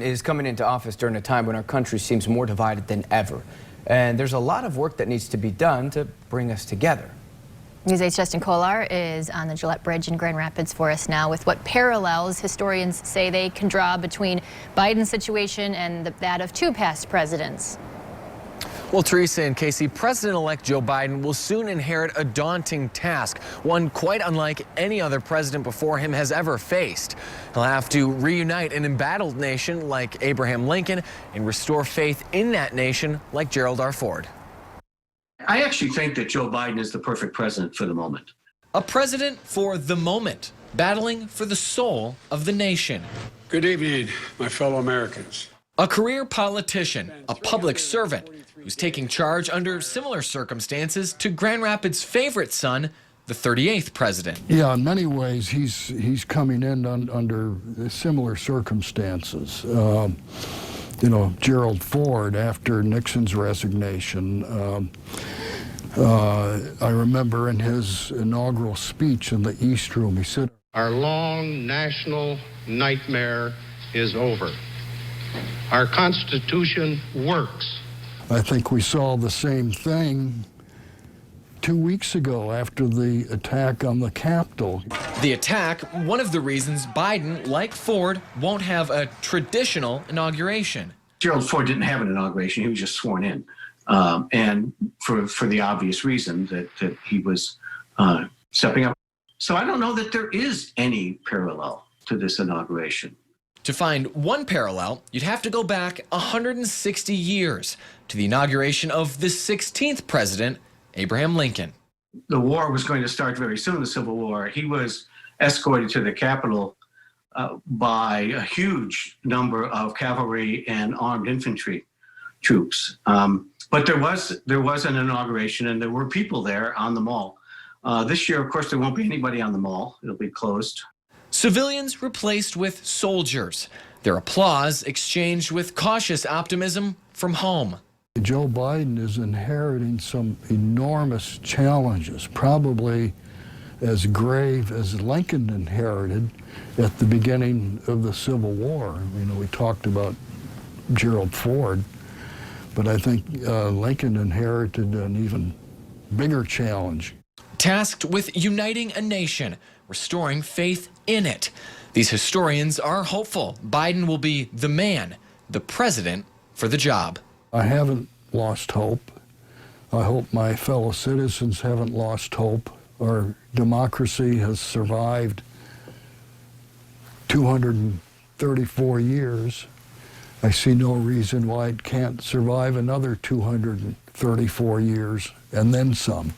is coming into office during a time when our country seems more divided than ever. And there's a lot of work that needs to be done to bring us together. News 8's Justin Kolar is on the Gillette Bridge in Grand Rapids for us now with what parallels historians say they can draw between Biden's situation and that of two past presidents. Well, Teresa and Casey, President-elect Joe Biden will soon inherit a daunting task, one quite unlike any other president before him has ever faced. He'll have to reunite an embattled nation like Abraham Lincoln and restore faith in that nation like Gerald R. Ford. I actually think that Joe Biden is the perfect president for the moment. A president for the moment, battling for the soul of the nation. Good evening, my fellow Americans. A career politician, a public servant, who's taking charge under similar circumstances to Grand Rapids' favorite son, the 38th president. Yeah, in many ways, he's coming in under similar circumstances. You know, Gerald Ford, after Nixon's resignation, I remember in his inaugural speech in the East Room, he said, "Our long national nightmare is over. Our Constitution works." I think we saw the same thing 2 weeks ago after the attack on the Capitol. The attack, one of the reasons Biden, like Ford, won't have a traditional inauguration. Gerald Ford didn't have an inauguration. He was just sworn in. And for the obvious reason that he was stepping up. So I don't know that there is any parallel to this inauguration. To find one parallel, you'd have to go back 160 years to the inauguration of the 16th president, Abraham Lincoln. The war was going to start very soon, the Civil War. He was escorted to the Capitol by a huge number of cavalry and armed infantry troops. But there was an inauguration, and there were people there on the mall. This year, of course, there won't be anybody on the mall. It'll be closed. Civilians replaced with soldiers. Their applause exchanged with cautious optimism from home. Joe Biden is inheriting some enormous challenges, probably as grave as Lincoln inherited at the beginning of the Civil War. You know, we talked about Gerald Ford, but I think Lincoln inherited an even bigger challenge. Tasked with uniting a nation, restoring faith in it. These historians are hopeful Biden will be the man, the president for the job. I haven't lost hope. I hope my fellow citizens haven't lost hope. Our democracy has survived 234 years. I see no reason why it can't survive another 234 years and then some.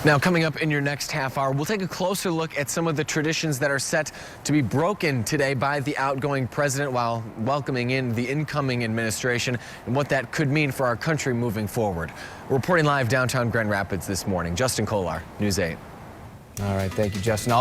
Now, coming up in your next half hour, we'll take a closer look at some of the traditions that are set to be broken today by the outgoing president while welcoming in the incoming administration and what that could mean for our country moving forward. We're reporting live downtown Grand Rapids this morning. Justin Kolar, News 8. All right, thank you, Justin.